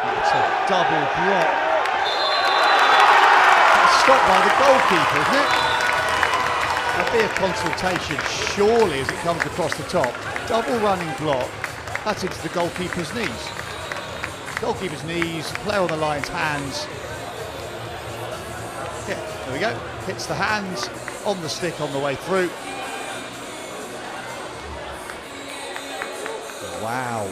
That's a double block. That's stopped by the goalkeeper, isn't it? There'll be a consultation, surely, as it comes across the top. Double running block, that's into the goalkeeper's knees. Goalkeeper's knees, player on the line's hands. Yeah, there we go. Hits the hands on the stick on the way through. Wow.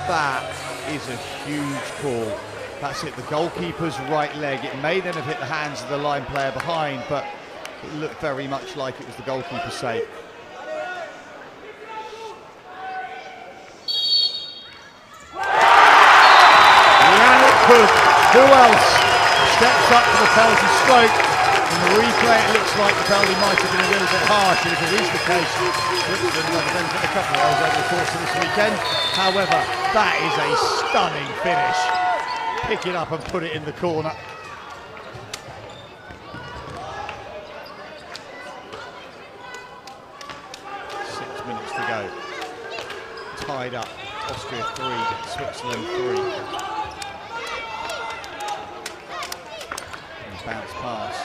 That is a huge call. That's it, the goalkeeper's right leg. It may then have hit the hands of the line player behind, but it looked very much like it was the goalkeeper's save. Who else steps up to the penalty stroke? In the replay, it looks like the penalty might have been a little bit harsh, and if it is the case, Switzerland will benefit a couple of those over the course of this weekend. However, that is a stunning finish. Pick it up and put it in the corner. To go. Tied up. Austria 3, Switzerland 3. And bounce pass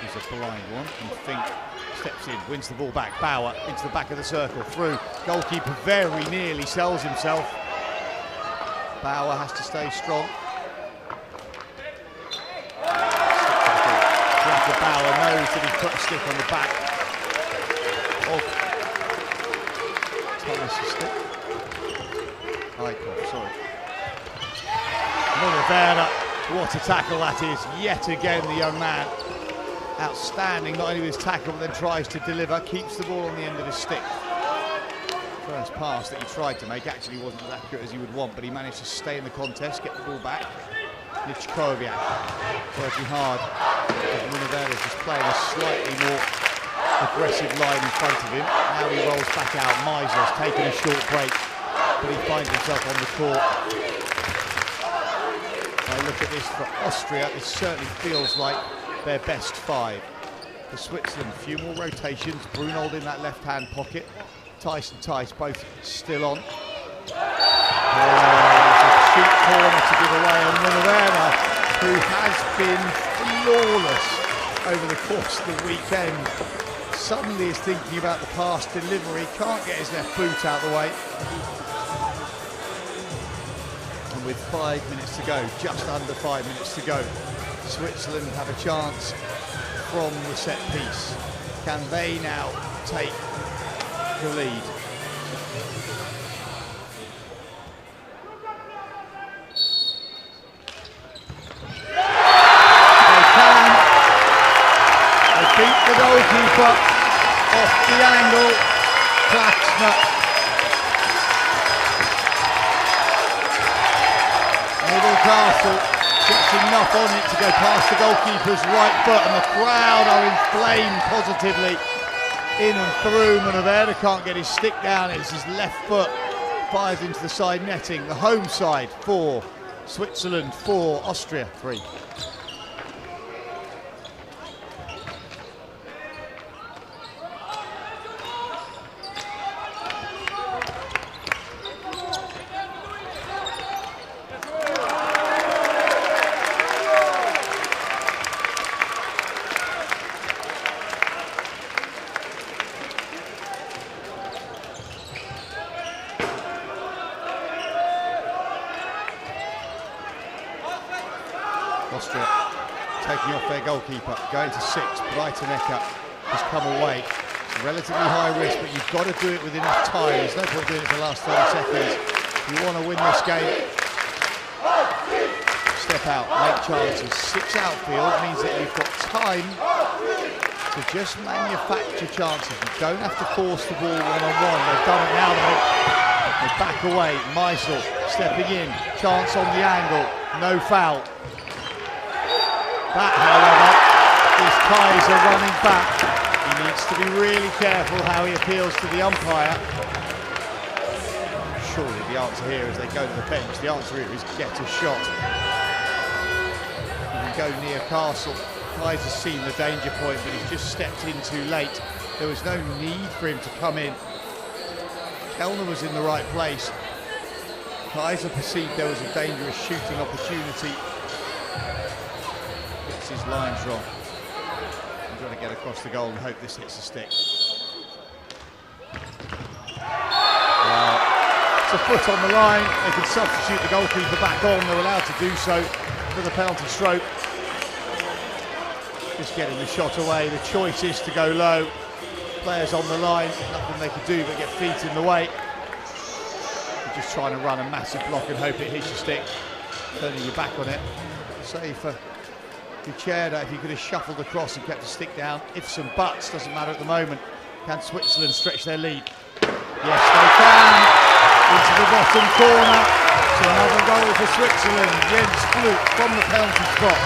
is a blind one. And Fink steps in, wins the ball back. Bauer into the back of the circle, through. Goalkeeper very nearly sells himself. Bauer has to stay strong. Bauer knows that he's put a stick on the back of sorry. Vera, what a tackle that is. Yet again, the young man. Outstanding, not only with his tackle, but then tries to deliver, keeps the ball on the end of his stick. First pass that he tried to make actually wasn't as accurate as he would want, but he managed to stay in the contest, get the ball back. Nichkoviak working hard. Vera is just playing a slightly more aggressive line in front of him. Now he rolls back out. Meiser's taking a short break, but he finds himself on the court. Now look at this for Austria. It certainly feels like their best five. For Switzerland, a few more rotations. Brunold in that left-hand pocket. Tyson Tice both still on. It's a cheap corner to give away, and Munavera, who has been flawless over the course of the weekend, suddenly is thinking about the pass delivery, can't get his left boot out of the way. And with 5 minutes to go, just under 5 minutes to go, Switzerland have a chance from the set piece. Can they now take the lead? They can. They beat the goalkeeper off the angle. Klaxner. Middlecastle gets enough on it to go past the goalkeeper's right foot, and the crowd are inflamed positively. In and through. Munavera can't get his stick down. It's his left foot. Fires into the side netting. The home side 4. Switzerland 4. Austria 3. Austria taking off their goalkeeper, going to 6. Breitenegger has come away. relatively high risk, but you've got to do it with enough time. There's no point doing it for the last 30 seconds. You want to win this game. Step out, make chances. 6 outfield means that you've got time to just manufacture chances. You don't have to force the ball one-on-one. They've done it now though. They back away. Meisel stepping in. Chance on the angle. No foul. That, however, is Kaiser running back. He needs to be really careful how he appeals to the umpire. Surely the answer here as they go to the bench, the answer here is get a shot. You can go near Castle. Kaiser's seen the danger point, but he's just stepped in too late. There was no need for him to come in. Kellner was in the right place. Kaiser perceived there was a dangerous shooting opportunity. Gets his lines wrong. He's trying to get across the goal and hope this hits the stick. It's a foot on the line. They can substitute the goalkeeper back on. They're allowed to do so for the penalty stroke. Just getting the shot away. The choice is to go low. Players on the line, nothing they could do but get feet in the way. You're just trying to run a massive block and hope it hits your stick. Turning your back on it. Save for Kucherda if he could have shuffled across and kept the stick down. Ifs and buts, doesn't matter at the moment. Can Switzerland stretch their lead? Yes, they can. Into the bottom corner. So another goal for Switzerland. Jens Fluke from the penalty spot.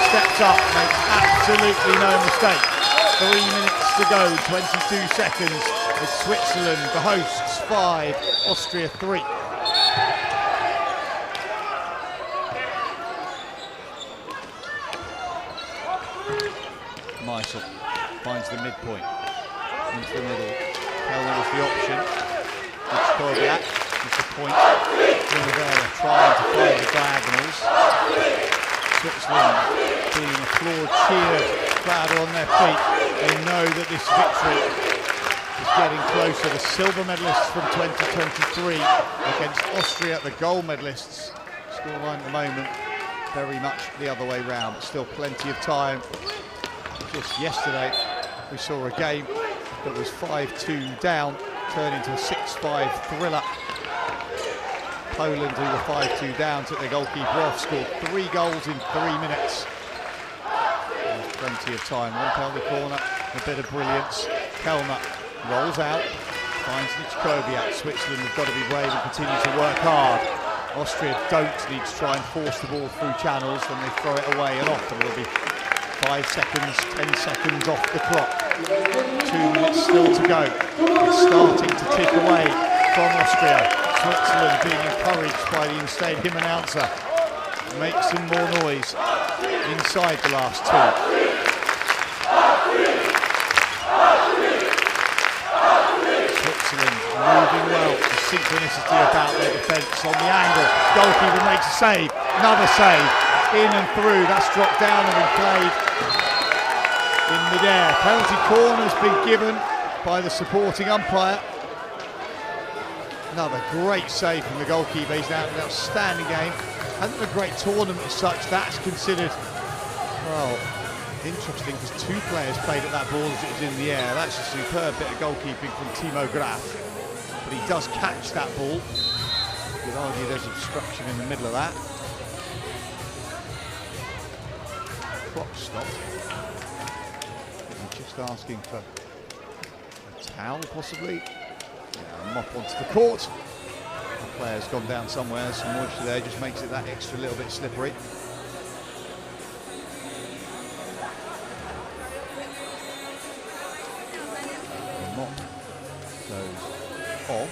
Steps up, makes absolutely no mistake. 3 minutes to go, 22 seconds. It's Switzerland, the hosts, 5, Austria 3. Meisel finds the midpoint. Into the middle. Kellner was the option. It's Korbiak with the point. Rivera trying to find the diagonals. Switzerland being applauded, cheered, crowd on their feet. They know that this victory is getting closer. The silver medalists from 2023 against Austria, the gold medalists. Scoreline at the moment, very much the other way round, but still plenty of time. Just yesterday, we saw a game that was 5-2 down, turn into a 6-5 thriller. Poland, who were 5-2 down, took their goalkeeper off, scored 3 goals in 3 minutes. There's plenty of time. One penalty corner, a bit of brilliance. Kellner rolls out, finds Kobiak. Switzerland have got to be brave and continue to work hard. Austria don't need to try and force the ball through channels, then they throw it away and off, and it'll be 5 seconds, 10 seconds off the clock. 2 minutes still to go. It's starting to tick away from Austria. Switzerland being encouraged by the in-stadium announcer. Make some more noise inside the last 2. Switzerland moving well. The synchronicity about their defence on the angle. Goalkeeper makes a save. Another save. In and through. That's dropped down and been played in midair. Penalty corner's been given by the supporting umpire. Another great save from the goalkeeper. He's now an outstanding game. Hasn't a great tournament as such. That's considered, well, interesting because 2 players played at that ball as it was in the air. That's a superb bit of goalkeeping from Timo Graf. But he does catch that ball. You'd argue there's obstruction in the middle of that. Clock stopped. I'm just asking for a towel, possibly. Yeah, mop onto the court. The player's gone down somewhere. Some moisture there just makes it that extra little bit slippery. The mop goes off.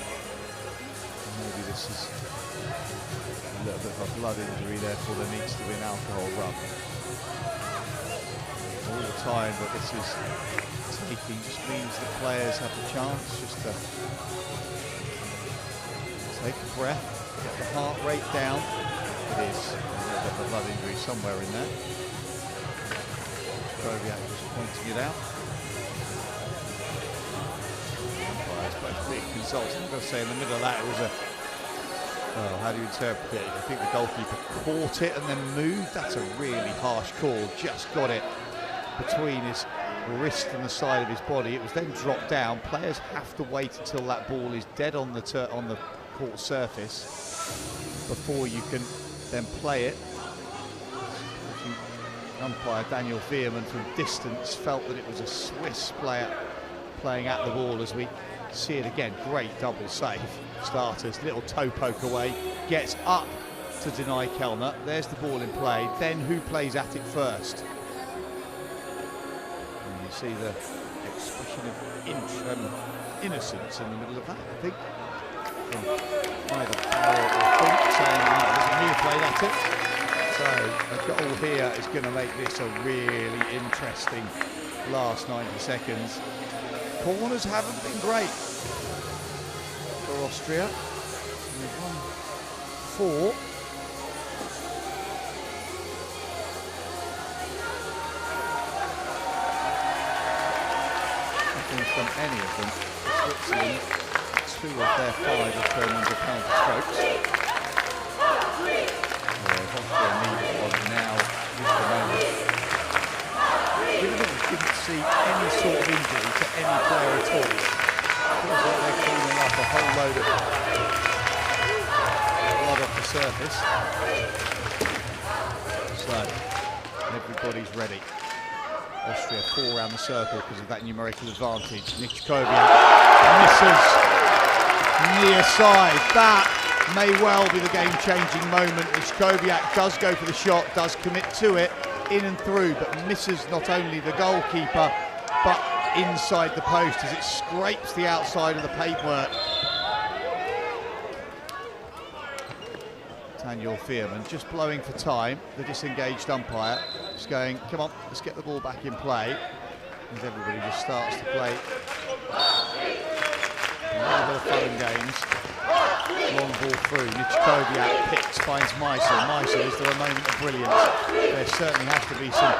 Maybe this is a little bit of a blood injury, therefore there needs to be an alcohol rub. All the time, but this is taking just means the players have the chance just to take a breath, get the heart rate down. It is a little bit of a blood injury somewhere in there. Kroviak just pointing it out. Umpire's both big consultant. I've got to say, in the middle of that, it was a, well, how do you interpret it? I think the goalkeeper caught it and then moved. That's a really harsh call. Just got it between his wrist and the side of his body. It was then dropped down. Players have to wait until that ball is dead on the court surface before you can then play it. Umpire Daniël VEERMAN from distance felt that it was a Swiss player playing at the ball, as we see it again. Great double save. Starters, little toe poke away, gets up to deny Kellner. There's the ball in play. Then who plays at it first? And you see the expression of innocence in the middle of that, I think, from either Barrow or Funk, saying that was me who played at it. So a goal here is going to make this a really interesting last 90 seconds. Corners haven't been great for Austria. They've won 4. Nothing from any of them. Switzerland, 2 of their 5 have turned into counter strokes. Austria need one now, just a moment. Given that we didn't see any sort of injury to any player at all, it feels like they're cleaning up a whole load of blood off the surface. So, everybody's ready. Austria 4 around the circle because of that numerical advantage. Nichkoviak misses near side. That may well be the game-changing moment. Nichkoviak does go for the shot, does commit to it, in and through, but misses not only the goalkeeper, but inside the post as it scrapes the outside of the paintwork. Daniël VEERMAN just blowing for time, the disengaged umpire, just going, come on, let's get the ball back in play, as everybody just starts to play a little bit of fun and games. Long ball through, Nichkoviak picks, finds Meisel. Is there a moment of brilliance? There certainly has to be some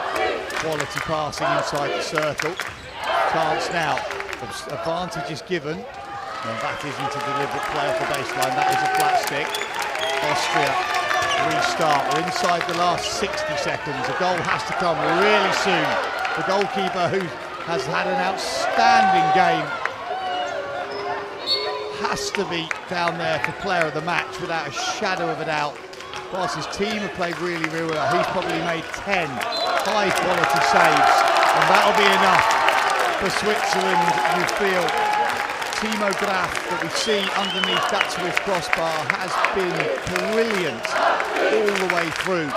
quality passing inside the circle. Chance now, advantage is given, and that isn't a deliberate play off the baseline, that is a flat stick. Austria restart, we're inside the last 60 seconds, a goal has to come really soon. The goalkeeper, who has had an outstanding game, has to be down there for player of the match without a shadow of a doubt. Whilst his team have played really, really well, he's probably made 10 high quality saves, and that'll be enough for Switzerland, you feel. Timo Graf, that we see underneath that Swiss crossbar, has been brilliant all the way through.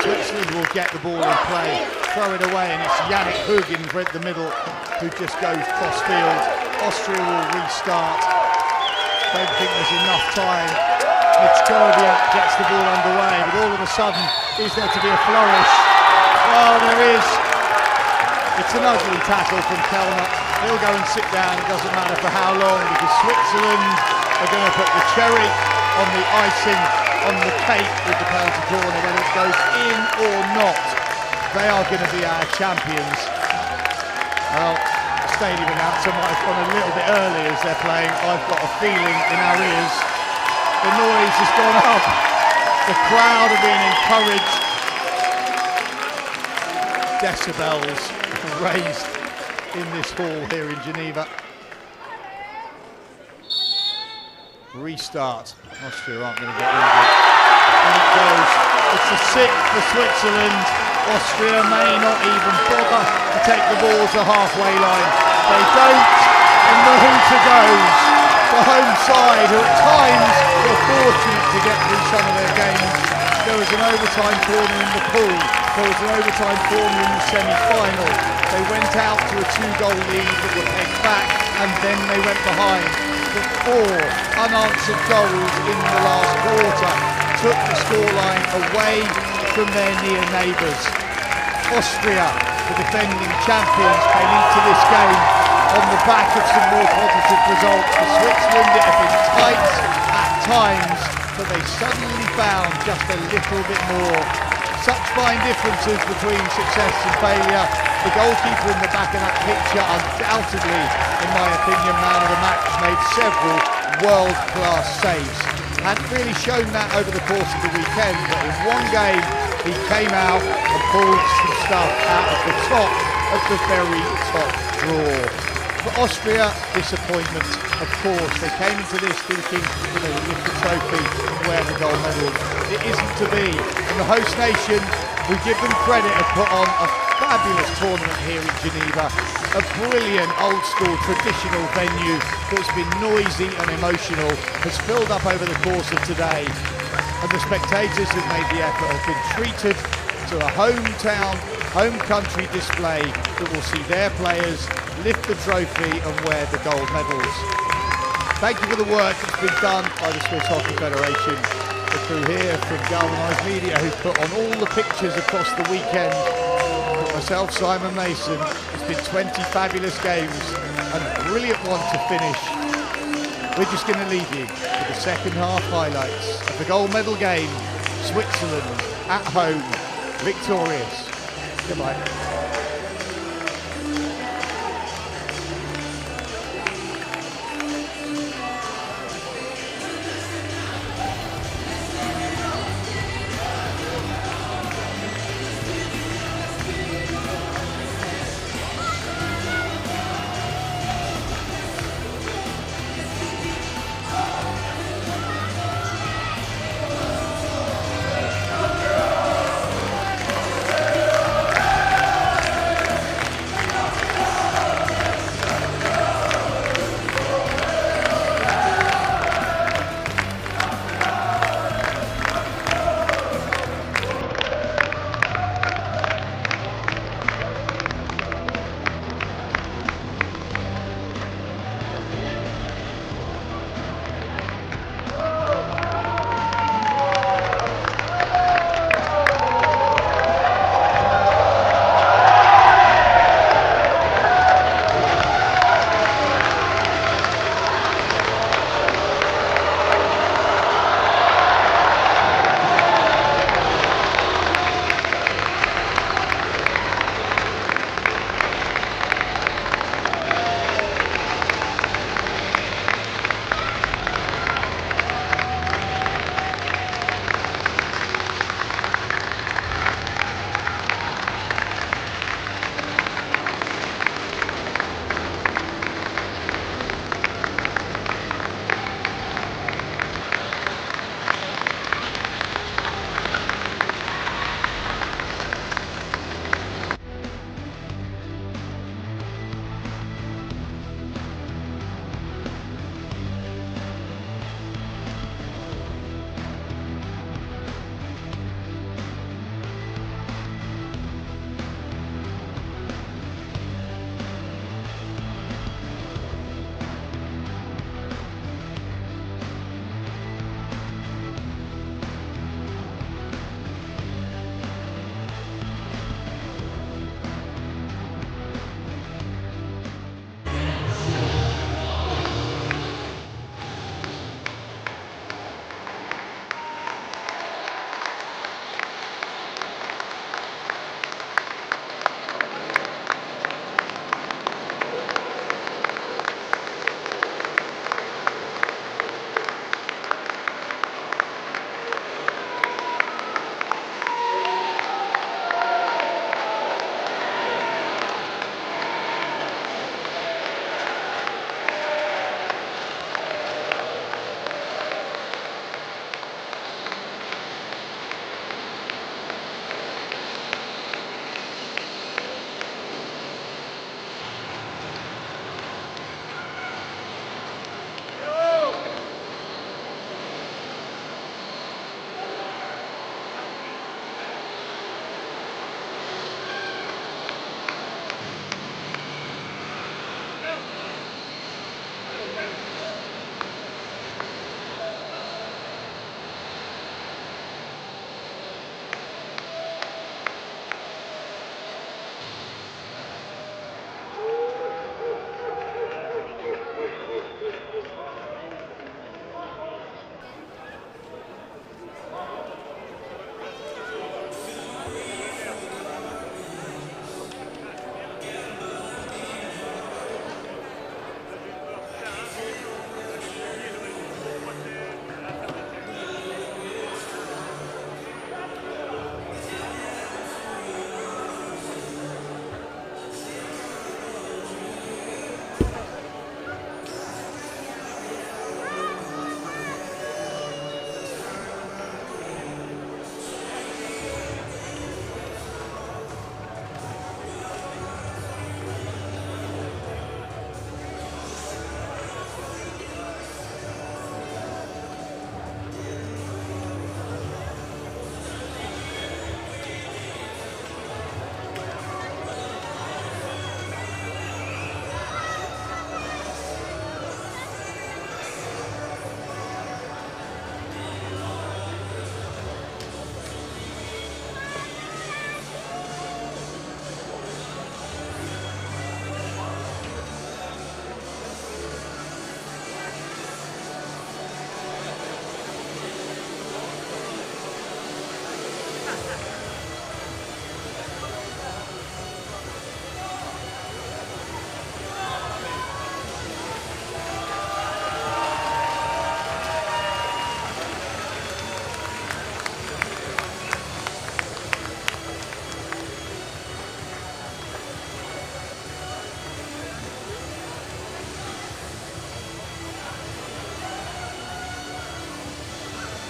Switzerland will get the ball in play, throw it away, and it's Yannick Hug in the middle who just goes cross field. Austria will restart. Don't think there's enough time. Nichkoviak gets the ball underway, but all of a sudden, is there to be a flourish? Well, there is. It's an ugly tackle from Kellner. He'll go and sit down, it doesn't matter for how long, because Switzerland are going to put the cherry on the icing, on the cake with the penalty corner, whether it goes in or not. They are going to be our champions. Well, stadium announcer might have gone a little bit early as they're playing. I've got a feeling in our ears. The noise has gone up. The crowd are being encouraged. Decibels raised in this hall here in Geneva. Restart. Austria aren't going to get injured. And it goes. It's a 6 for Switzerland. Austria may not even bother to take the ball to the halfway line. They don't, and the hooter goes. The home side, who at times were fortunate to get through some of their games. There was an overtime corner in the pool. There was an overtime corner in the semi-final. They went out to a 2-goal lead that were pegged back, and then they went behind. The 4 unanswered goals in the last quarter took the scoreline away from their near neighbours. Austria, the defending champions, came into this game on the back of some more positive results. For Switzerland, it had been tight at times, but they suddenly found just a little bit more. Such fine differences between success and failure. The goalkeeper in the back of that picture, undoubtedly, in my opinion, man of the match, made several world-class saves. Hadn't really shown that over the course of the weekend, but in one game he came out and pulled some stuff out of the top at the very top draw. For Austria, disappointment, of course. They came into this thinking that they would lift the trophy and wear the gold medal. It isn't to be. And the host nation, we give them credit, have put on a fabulous tournament here in Geneva. A brilliant, old-school, traditional venue that's been noisy and emotional, has filled up over the course of today. And the spectators who've made the effort have been treated to a hometown, home country display that will see their players lift the trophy and wear the gold medals. Thank you for the work that's been done by the Swiss Hockey Federation. The crew here from Galvanised Media who put on all the pictures across the weekend. For myself, Simon Mason, it's been 20 fabulous games and a brilliant one to finish. We're just going to leave you with the second half highlights of the gold medal game. Switzerland at home, victorious. Goodbye.